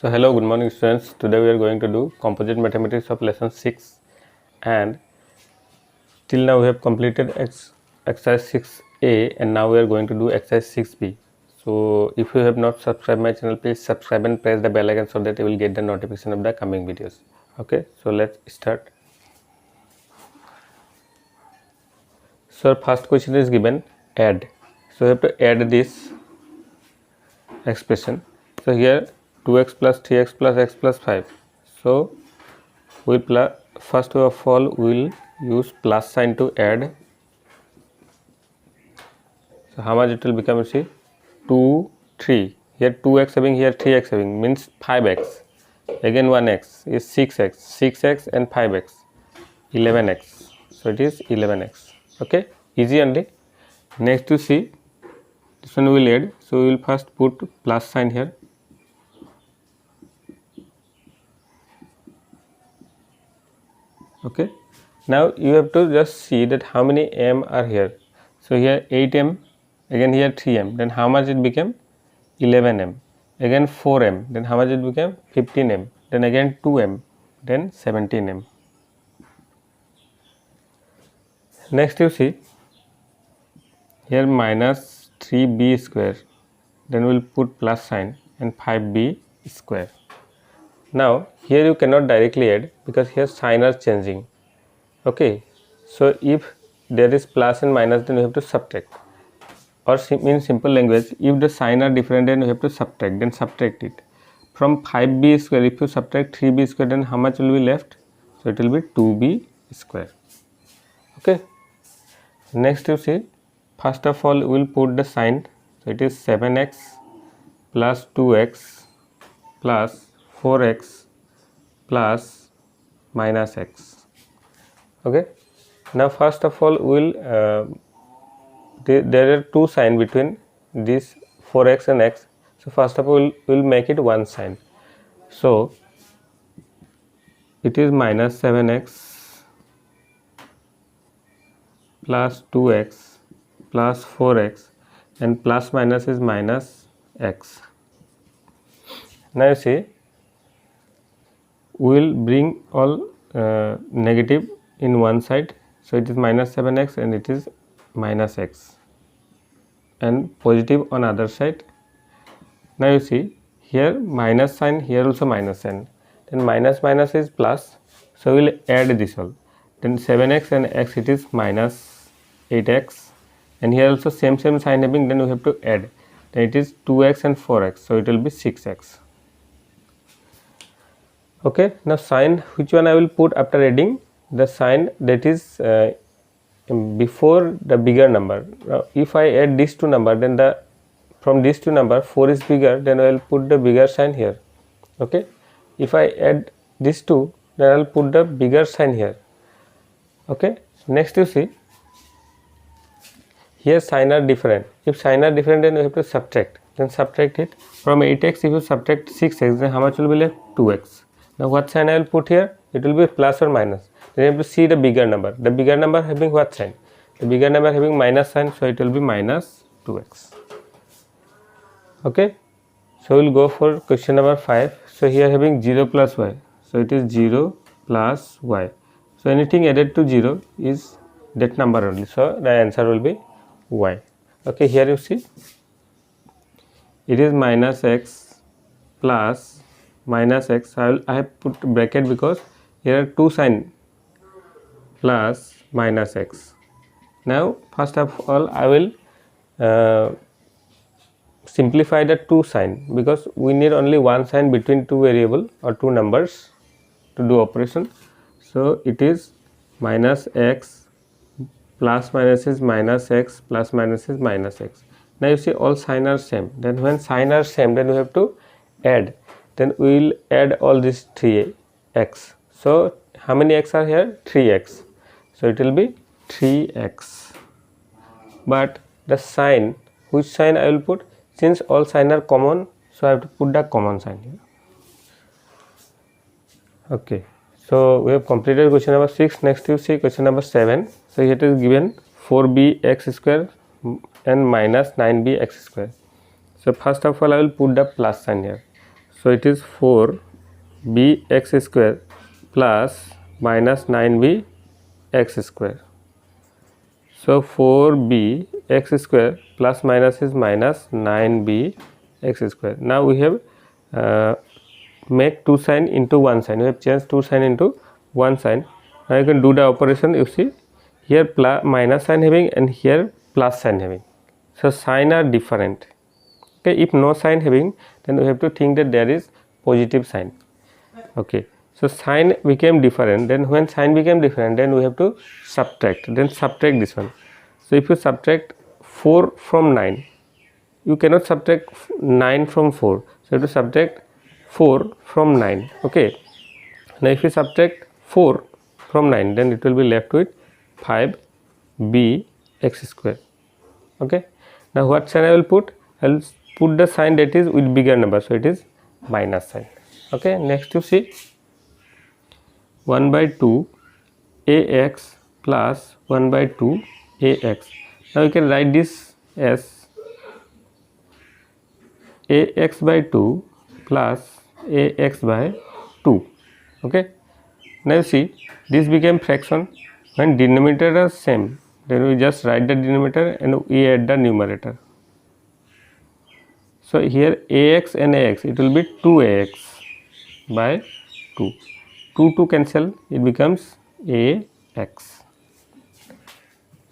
So hello, good morning students. Today we are going to do composite mathematics of lesson 6, and till now we have completed exercise 6a and now we are going to do exercise 6b. So if you have not subscribed my channel, please subscribe and press the bell icon so that you will get the notification of the coming videos. Okay, so let's start. So first question is given, add. So you have to add this expression. So here 2x plus 3x plus x plus 5. So first of all we will use plus sign to add. So how much it will become? See, 2 3, here 2x having, here 3x having, means 5x, again 1x is 6x and 5x 11x, so it is 11x. Okay, easy only. Next to see, this one we will add, so we will first put plus sign here. Okay, now you have to just see that how many m are here. So here 8m, again here 3m, then how much it became? 11m, again 4m, then how much it became? 15m, then again 2m, then 17m. Next you see, here minus 3b square, then we will put plus sign and 5b square. Now here you cannot directly add because here sign are changing. Okay, so if there is plus and minus, then you have to subtract, or in simple language, if the sign are different, then you have to subtract, then subtract it. From 5b square, if you subtract 3b square, then how much will be left? So it will be 2b square. Okay, next you see, first of all we will put the sign. So it is 7x plus 2x plus 4x plus minus x. Okay, now first of all we will there are two signs between this 4x and x. So first of all we will make it one sign. So it is minus 7x plus 2x plus 4x, and plus minus is minus x. Now you see, we will bring all negative in one side. So it is minus 7x and it is minus x, and positive on other side. Now you see, here minus sign, here also minus sign, then minus minus is plus, so we will add this all. Then 7x and x, it is minus 8x, and here also same sign having, then we have to add, then it is 2x and 4x, so it will be 6x. Okay, now sign, which one I will put after adding? The sign that is before the bigger number. Now if I add these two number, then from these two number 4 is bigger, then I will put the bigger sign here. Okay, if I add these two, then I will put the bigger sign here. Okay, next you see, here sign are different. If sign are different, then you have to subtract, then subtract it. From 8x, if you subtract 6x, then how much will be left? 2x. Now what sign I will put here? It will be plus or minus. Then you have to see the bigger number. The bigger number having what sign? The bigger number having minus sign, so it will be minus 2x. Okay, so we will go for question number 5. So here having 0 plus y, so it is 0 plus y. So anything added to 0 is that number only, so the answer will be y. Okay, here you see, it is minus x plus minus x. I have put bracket because here are two sign, plus minus x. Now first of all I will simplify the two sign, because we need only one sign between two variable or two numbers to do operation. So it is minus x plus minus is minus x plus minus is minus x. Now you see all sign are same, then when sign are same, then we have to add, then we will add all these 3x. So how many x are here? 3x, so it will be 3x. But the sign, which sign I will put? Since all sign are common, so I have to put the common sign here. Okay, so we have completed question number 6. Next you see question number 7. So here it is given 4bx square and minus 9bx square. So first of all I will put the plus sign here. So it is 4bx square plus minus 9b x square. So 4bx square plus minus is minus 9b x square. Now we have make two sign into one sign. We have changed two sign into one sign. Now you can do the operation. You see here plus minus sign having and here plus sign having. So sign are different. Okay, if no sign having, then we have to think that there is positive sign. Okay, so sign became different. Then when sign became different, then we have to subtract. Then subtract this one. So if you subtract 4 from 9, you cannot subtract 9 from 4. So you have to subtract 4 from 9. Okay. Now if you subtract 4 from 9, then it will be left with 5b x square. Okay. Now what sign I will put? I will put the sign that is with bigger number. So it is minus sign. Okay. Next you see 1 by 2 ax plus 1 by 2 ax. Now you can write this as ax by 2 plus ax by 2. Okay. Now you see this became fraction. When denominator are same, then we just write the denominator and we add the numerator. So here ax and ax, it will be 2ax by 2. 2 cancel, it becomes ax.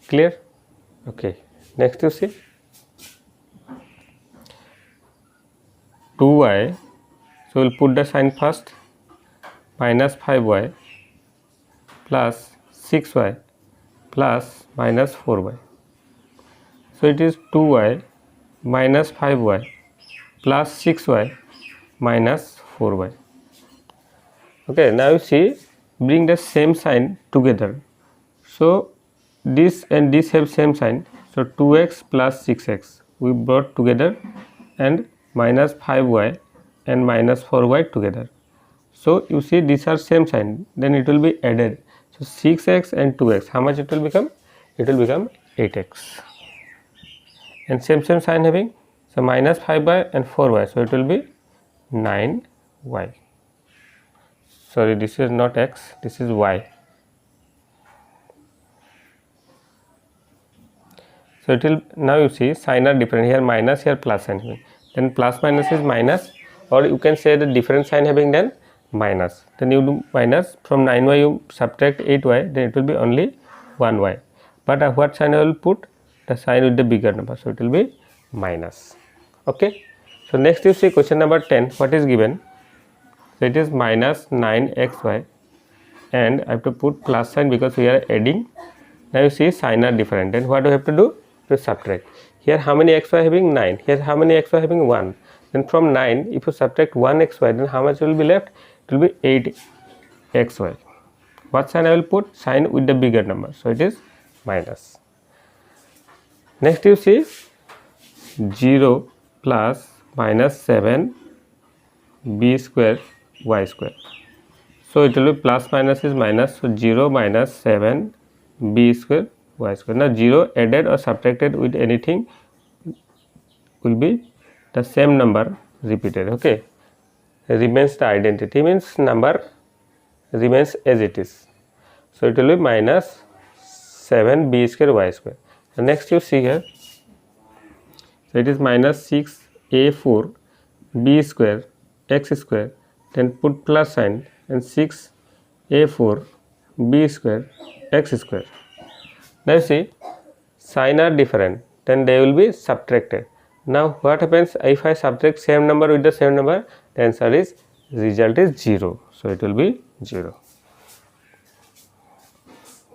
Clear? Okay. Next you see 2y. So we'll put the sign first, minus 5y plus 6y plus minus 4y. So it is 2y minus 5y plus 6y minus 4y. Okay, now you see bring the same sign together. So this and this have same sign. So 2x plus 6x we brought together and minus 5y and minus 4y together. So you see these are same sign, then it will be added. So 6x and 2x, how much it will become? It will become 8x. And same sign having, so minus 5y and 4y, so it will be 9y. Sorry, this is not x, this is y. So it will, now you see sign are different, here minus, here plus sign having. Then plus minus is minus, or you can say the different sign having then minus. Then you do minus, from 9y you subtract 8y, then it will be only 1y. But what sign I will put? The sign with the bigger number, so it will be minus. Okay. So next you see question number 10. What is given? So it is minus 9xy and I have to put plus sign because we are adding. Now you see sign are different. Then what do we have to do? To subtract. Here how many xy having? 9. Here how many xy having? 1. Then from 9 if you subtract 1 xy, then how much will be left? It will be 8 xy. What sign I will put? Sign with the bigger number. So it is minus. Next you see 0 plus minus 7 b square y square. So it will be plus minus is minus. So 0 minus 7 b square y square. Now 0 added or subtracted with anything will be the same number repeated. Okay. Remains the identity, means number remains as it is. So it will be minus 7 b square y square. The next you see here, so it is minus 6 a4 b square x square, then put plus sign and 6 a4 b square x square. Now you see sign are different, then they will be subtracted. Now what happens if I subtract same number with the same number? The answer is result is 0. So it will be 0.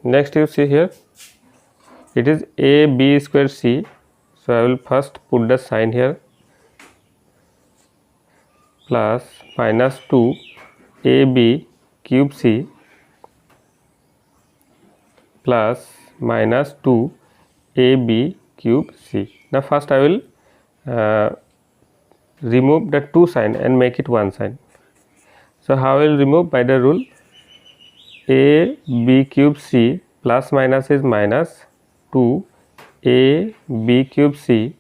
Next you see here, it is a b square c. So I will first put the sign here, plus minus 2 ab cube c plus minus 2 ab cube c. Now first I will remove the 2 sign and make it 1 sign. So how I will remove? By the rule a b cube c plus minus is minus 2 a b cube c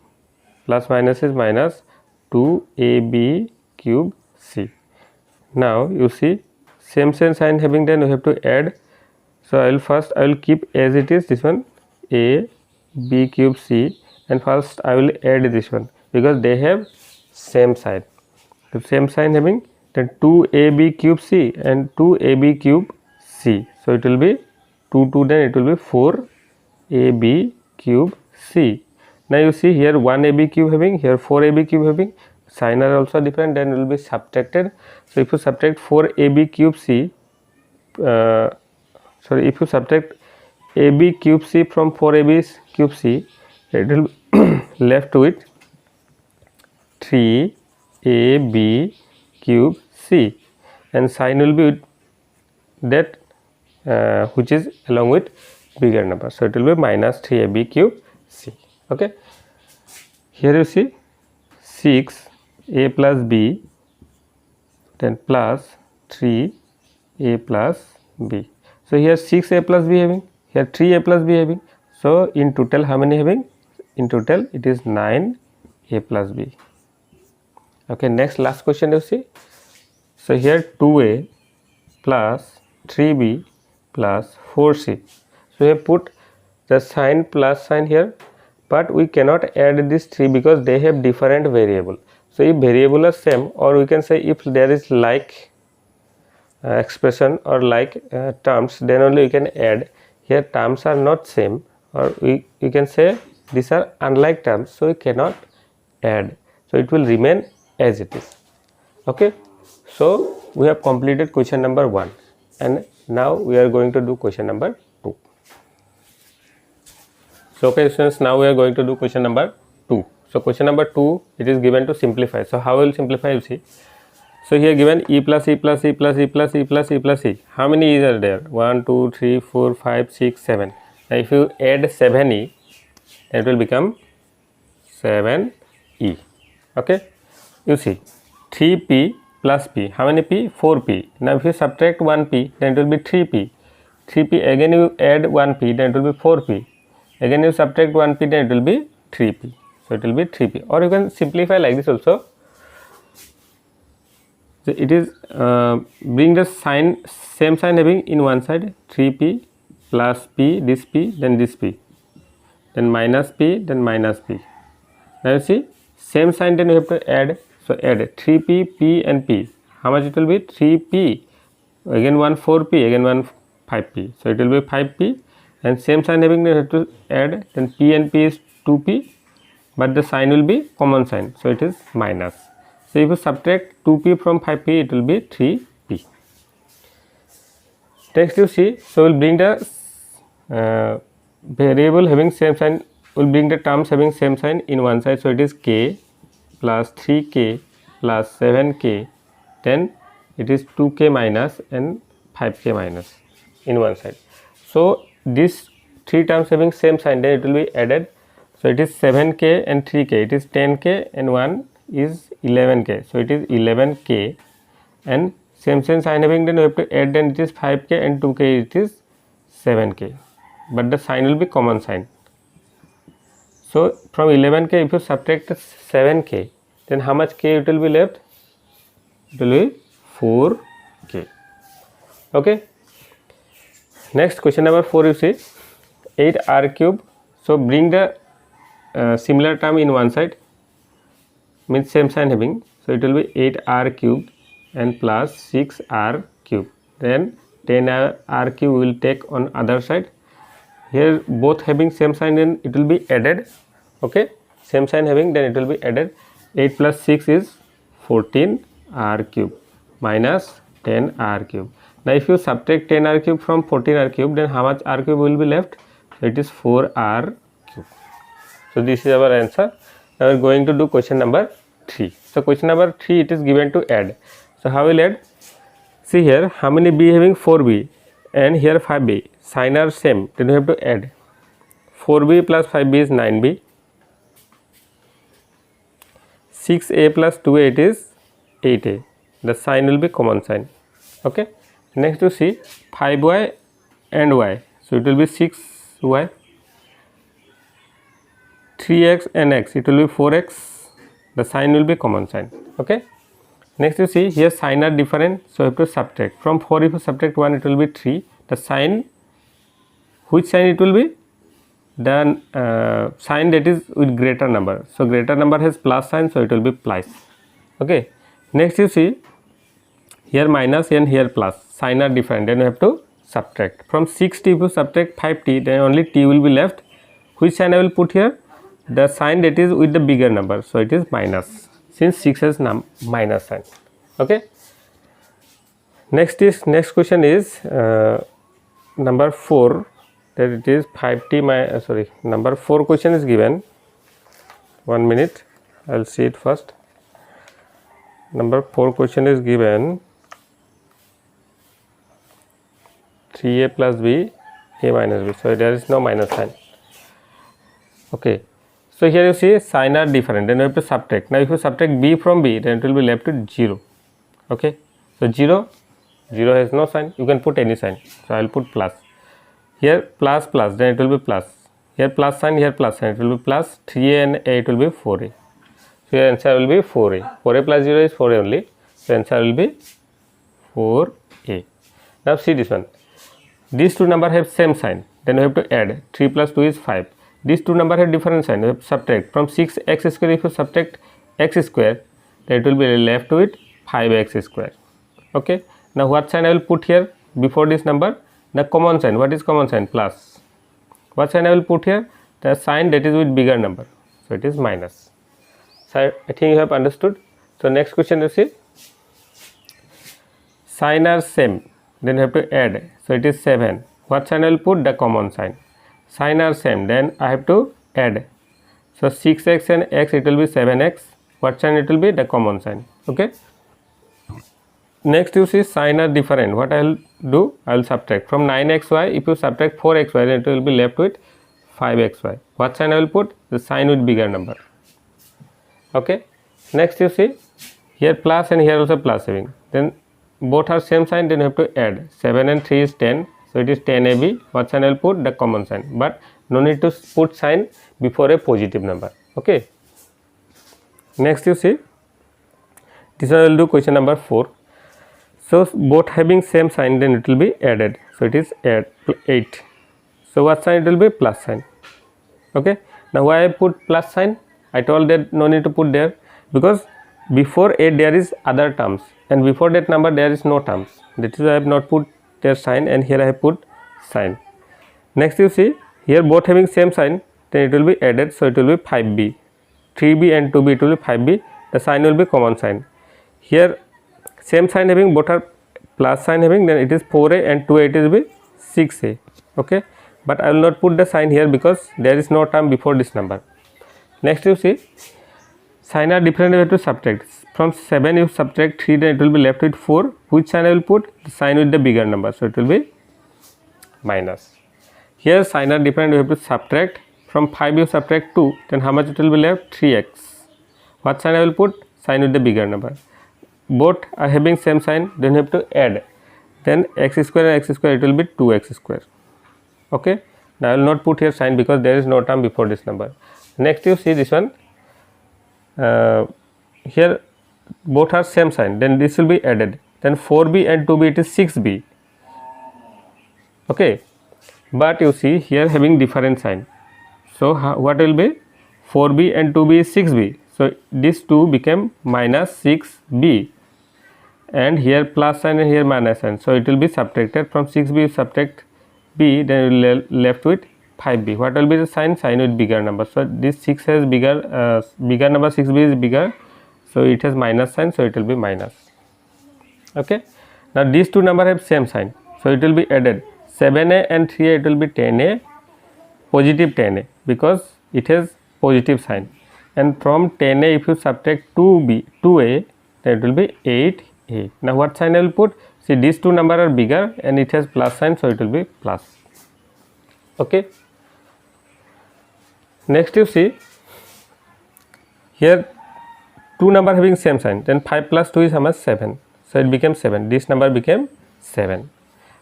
plus minus is minus 2 a b cube C. Now you see same sign having, then we have to add. So I will keep as it is this one A B cube C, and first I will add this one because they have same sign. The same sign having, then 2AB cube C and 2AB cube C. So it will be 2, then it will be 4AB cube C. Now you see here 1AB cube having, here 4AB cube having, sign are also different, then it will be subtracted. So if you subtract 4AB cube C, if you subtract AB cube C from 4AB cube C, it will be left with 3AB cube C, and sign will be that which is along with bigger number. So it will be minus 3AB cube C. Okay. Here you see 6A plus B, then plus 3A plus B. So here 6A plus B having, here 3A plus B having. So in total how many having? In total it is 9A plus B. Okay, next last question you see. So here 2A plus 3B plus 4C. So we have put the sign plus sign here, but we cannot add this 3 because they have different variable. So if variable are same, or we can say if there is like expression or like terms, then only we can add. Here terms are not same, or we can say these are unlike terms, so we cannot add. So it will remain as it is. Okay, so we have completed question number 1, and now we are going to do question number 2. So okay students, now we are going to do question number 2. So question number 2, it is given to simplify. So how will simplify? You see, so here given E plus E plus E plus E plus E plus E plus E. How many E's are there? 1 2 3 4 5 6 7. Now if you add 7E, it will become 7E. Okay, you see 3P plus P. How many P? 4P. Now if you subtract 1P, then it will be 3P. 3P, again you add 1P, then it will be 4P. Again you subtract 1P, then it will be 3P. So it will be 3P. Or you can simplify like this also. So it is bring the sign, same sign having in one side, 3P plus P, this P, then this P, then minus P, then minus P. Now you see same sign, then you have to add. So add 3P, P and P. How much it will be? 3P, again 1 4P, again 1 5P. So it will be 5P, and same sign having, you have to add. Then P and P is 2P, but the sign will be common sign, so it is minus. So if you subtract 2P from 5P, it will be 3P. Next you see, so we'll bring the variable having same sign, will bring the terms having same sign in one side. So it is K plus 3K plus 7K, then it is 2K minus and 5K minus in one side. So this 3 terms having same sign, then it will be added. So it is 7K and 3K, it is 10K, and 1 is 11K. So it is 11K, and same sign having, then we have to add, then it is 5K, and 2K it is 7K, but the sign will be common sign. So from 11K, if you subtract 7K, then how much K it will be left? It will be 4K. Okay. Next question number 4, you see 8R cube. So bring the similar term in one side, means same sign having. So it will be 8R cube and plus 6R cube. Then 10R cube will take on other side. Here both having same sign, then it will be added. Okay, same sign having, then it will be added. 8 plus 6 is 14R cube minus 10R cube. Now if you subtract 10R cube from 14R cube, then how much R cube will be left? So it is 4R cube. So this is our answer. Now we are going to do question number 3. So question number 3, it is given to add. So how will add? See here, how many B having? 4B, and here 5B. Sign are same, then we have to add. 4B plus 5B is 9B. 6A plus 2A, it is 8A. The sign will be common sign. Okay. Next you see 5Y and Y. So it will be 6Y. 3X and X, it will be 4X. The sign will be common sign. Okay. Next you see here sign are different, so you have to subtract. From 4 if you subtract 1 it will be 3. The sign, which sign it will be? The sign that is with greater number. So greater number has plus sign, so it will be plus. Okay. Next you see here minus and here plus. Sign are different, then you have to subtract. From 6t if you subtract 5t, then only t will be left. Which sign I will put here? The sign that is with the bigger number, so it is minus, since 6 has minus sign. Okay. Next question is number 4, that it is 5t number 4 question is given. 1 minute, I will see it first. Number 4 question is given 3a plus b, a minus b, so there is no minus sign. Okay, so here you see sign are different, then you have to subtract. Now if you subtract b from b, then it will be left with 0. Okay, so 0 has no sign, you can put any sign, so I will put plus. Here plus plus, then it will be plus. Here plus sign, here plus sign, it will be plus. 3a and a, it will be 4a. So your answer will be 4a. 4a plus 0 is 4a only, so answer will be 4a. Now see this one. These two numbers have same sign, then you have to add. 3 plus 2 is 5. These two numbers have different sign, you have to subtract. From 6x square if you subtract x square, then it will be left with 5x square. Okay. Now what sign I will put here before this number? The common sign. What is common sign? Plus. What sign I will put here? The sign that is with bigger number, so it is minus. So I think you have understood. So next question you see, sign are same, then you have to add, so it is 7. What sign I will put? The common sign. Sign are same, then I have to add, so 6x and x, it will be 7x. What sign it will be? The common sign. Okay. Next you see sign are different. What I will do? I will subtract. From 9xy if you subtract 4xy, then it will be left with 5xy. What sign I will put? The sign with bigger number. Okay. Next you see here plus and here also plus having, then both are same sign, then you have to add. 7 and 3 is 10, so it is 10ab. What sign I will put? The common sign, but no need to put sign before a positive number. Okay. Next you see this one I will do question number 4. So both having same sign, then it will be added, so it is 8. So what sign it will be? Plus sign. Okay. Now why I put plus sign? I told that no need to put there, because before 8 there is other terms, and before that number there is no terms. That is why I have not put their sign, and here I have put sign. Next you see here both having same sign, then it will be added, so it will be 5b. 3b and 2b, it will be 5b. The sign will be common sign. Here same sign having, both are plus sign having, then it is 4a and 2a, it will be 6a. Okay, but I will not put the sign here because there is no term before this number. Next you see sign are different, we have to subtract. From 7 you subtract 3, then it will be left with 4. Which sign I will put? The sign with the bigger number, so it will be minus. Here sign are different, we have to subtract. From 5 you subtract 2, then how much it will be left? 3x. What sign I will put? Sign with the bigger number. Both are having same sign, then you have to add. Then x square and x square, it will be 2x square. Okay. Now I will not put here sign because there is no term before this number. Next you see this one. Here both are same sign, then this will be added. Then 4b and 2b, it is 6b. Okay. But you see here having different sign. So what will be? 4b and 2b is 6b. So this 2 became minus 6b. And here plus sign and here minus sign, so it will be subtracted. From 6b subtract b, then you will left with 5b. What will be the sign? Sign with bigger number. So this 6 has bigger number, 6b is bigger, so it has minus sign, so it will be minus. Okay. Now these two number have same sign, so it will be added. 7a and 3a, it will be 10a, positive 10a, because it has positive sign. And from 10a if you subtract 2a, then it will be 8a. Now what sign I will put? See, these two numbers are bigger and it has plus sign, so it will be plus. Okay. Next you see here two number having same sign, then 5 plus 2 is how much? 7. So it became 7. This number became 7.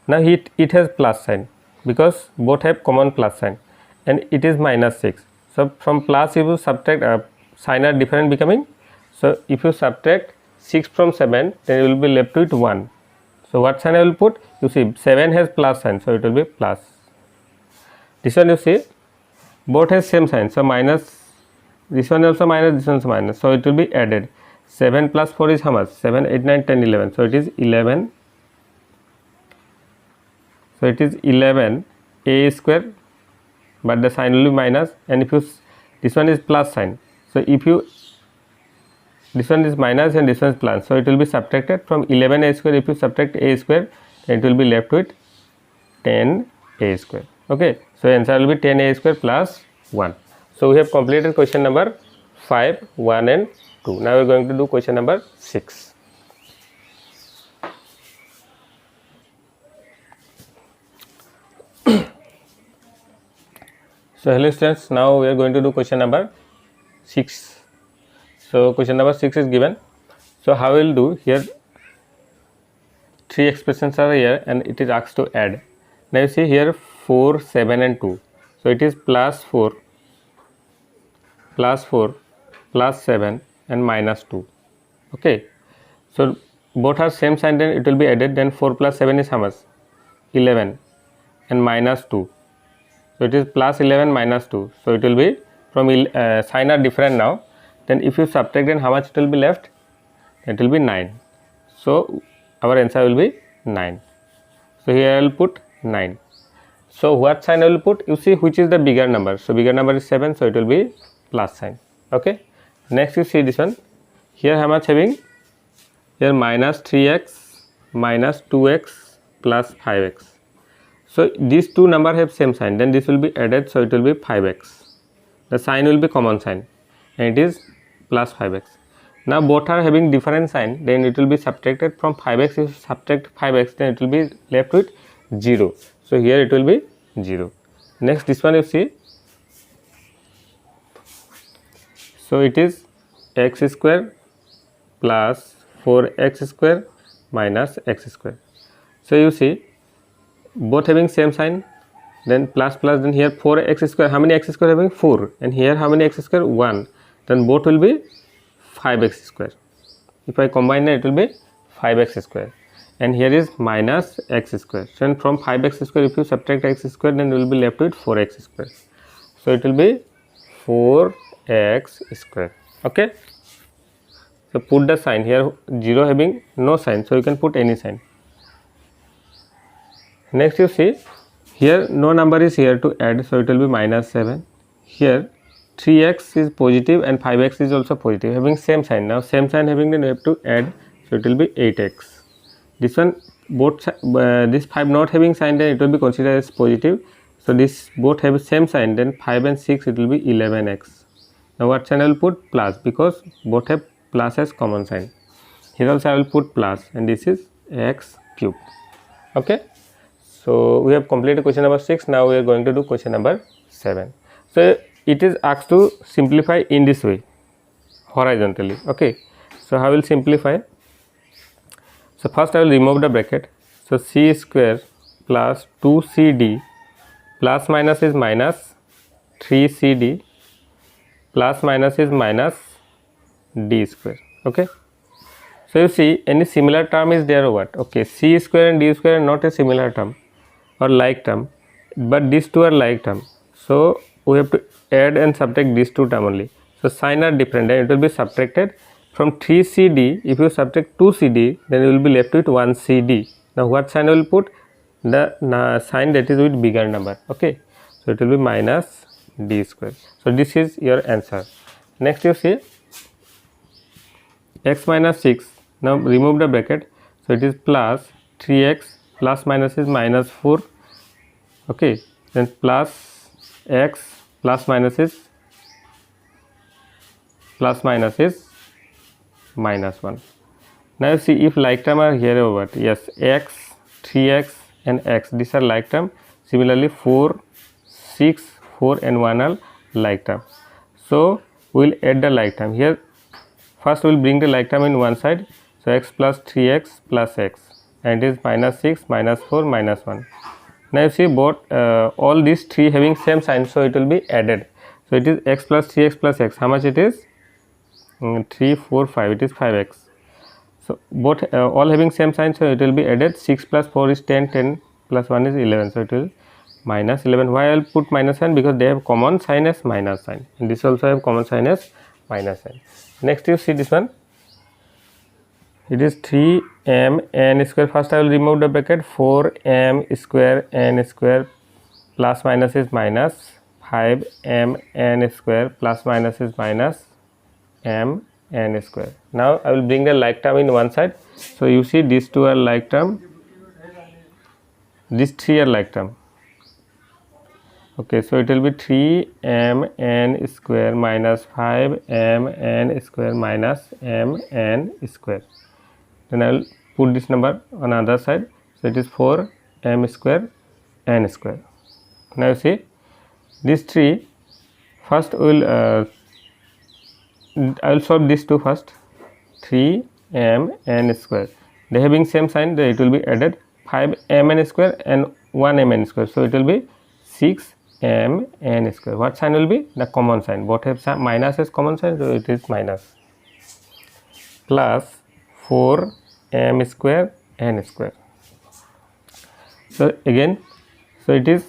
Now it has plus sign because both have common plus sign, and it is minus 6. So from plus if you subtract, sign are different becoming. So if you subtract 6 from 7, then you will be left with 1. So what sign I will put? You see 7 has plus sign, so it will be plus. This one you see both has same sign, so minus. This one also minus, this one also minus, so it will be added. 7 plus 4 is how much? 7, 8, 9, 10, 11. So it is 11. So it is 11 a square, but the sign will be minus. And if you, this one is plus sign, so if you, this one is minus and this one is plus, so it will be subtracted from 11 a square. If you subtract a square, then it will be left with 10 a square. Okay, so answer will be 10 a square plus 1. So we have completed question number 5, 1 and 2. Now we are going to do question number 6. So hello students, now we are going to do question number 6. So question number 6 is given. So how we will do here, 3 expressions are here and it is asked to add. Now you see here 4, 7 and 2. So it is plus 4, plus 7 and minus 2. Okay, so both are same sign, then it will be added. Then 4 plus 7 is how much? 11 and minus 2. So it is plus 11 minus 2. So it will be from sign are different now. Then if you subtract, then how much it will be left? It will be 9. So our answer will be 9. So here I will put 9. So what sign I will put? You see which is the bigger number. So bigger number is 7. So it will be plus sign. Okay. Next you see this one. Here how much having? Here minus 3x minus 2x plus 5x. So these two numbers have same sign, then this will be added, so it will be 5x. The sign will be common sign and it is plus 5x. Now both are having different sign, then it will be subtracted from 5x. If you subtract 5x, then it will be left with 0. So here it will be 0. Next this one you see. So it is x square plus 4x square minus x square. So you see both having same sign, then plus plus, then here 4x square. How many x square having? 4. And here how many x square? 1. Then both will be 5x square. If I combine it, it will be 5x square. And here is minus x square. So from 5x square, if you subtract x square, then you will be left with 4x square. So it will be 4x square. Okay. So put the sign here. 0 having no sign, so you can put any sign. Next you see here no number is here to add, so it will be minus 7. Here 3x is positive and 5x is also positive, having same sign. Now same sign having, then you have to add, so it will be 8x. This one both this 5 not having sign, then it will be considered as positive. So this both have same sign, then 5 and 6 it will be 11x. Now what sign I will put? Plus, because both have plus as common sign. Here also I will put plus, and this is x cube. Okay. So we have completed question number 6. Now we are going to do question number 7. So it is asked to simplify in this way, horizontally. Okay. So how will simplify? So first I will remove the bracket. So c square plus 2cd plus minus is minus 3cd plus minus is minus d square. Okay. So you see any similar term is there or what? Okay. C square and d square are not a similar term or like term, but these two are like term. So we have to add and subtract these two term only. So sign are different, and it will be subtracted from 3cd. If you subtract 2cd, then you will be left with 1cd. Now what sign I will put? The sign that is with bigger number. Okay. So it will be minus d square. So this is your answer. Next you see x minus 6. Now remove the bracket. So it is plus 3x plus minus is minus 4. Okay. Then plus x plus minus is minus 1. Now you see if like term are here or what? Yes, x, 3x and x, these are like term. Similarly 4, 6, 4 and 1 are like term. So we will add the like term here. First we will bring the like term in one side. So x plus 3x plus x, and it is minus 6 minus 4 minus 1. Now you see both all these three having same sign, so it will be added. So it is x plus 3x plus x. How much it is? 3, 4, 5. It is 5x. So both all having same sign, so it will be added. 6 plus 4 is 10, 10 plus 1 is 11, so it will minus 11. Why I will put minus sign? Because they have common sign as minus sign, and this also have common sign as minus sign. Next you see this one, it is 3m(n) square. First I will remove the bracket. 4m square n square plus minus is minus, 5m(n) square plus minus is minus m(n) square. Now I will bring the like term in one side. So you see these two are like term, these three are like term. Okay, so it will be 3m(n) square minus 5m(n) square minus m(n) square. Then I will put this number on the other side. So it is 4m square n square. Now you see these three. First we will I will solve these two first. 3m(n) square. They having same sign, it will be added. 5m(n) square and 1m(n) square. So it will be 6m(n) square. What sign will be? The common sign. Both have minus as common sign, so it is minus. Plus 4m square n square. So again, so it is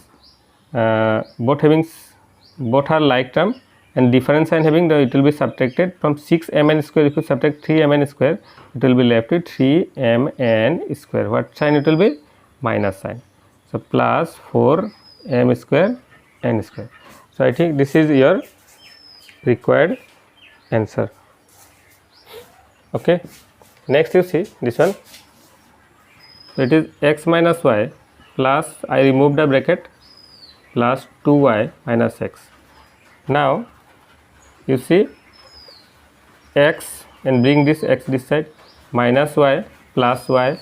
both are like term, and different sign having, it will be subtracted from 6mn square. If you subtract 3mn square, it will be left with 3mn square. What sign it will be? Minus sign. So plus 4m square n square. So I think this is your required answer. Okay, next you see this one. So it is x minus y plus, I remove the bracket, plus 2y minus x. Now you see x, and bring this x this side, minus y plus y,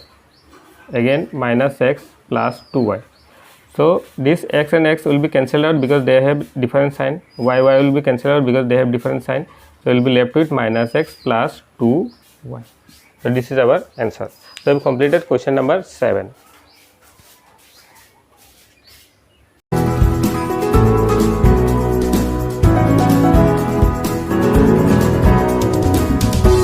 again minus x plus 2y. So this x and x will be cancelled out because they have different sign. Y will be cancelled out because they have different sign. So we will be left with minus x plus 2y. So this is our answer. So we have completed question number 7.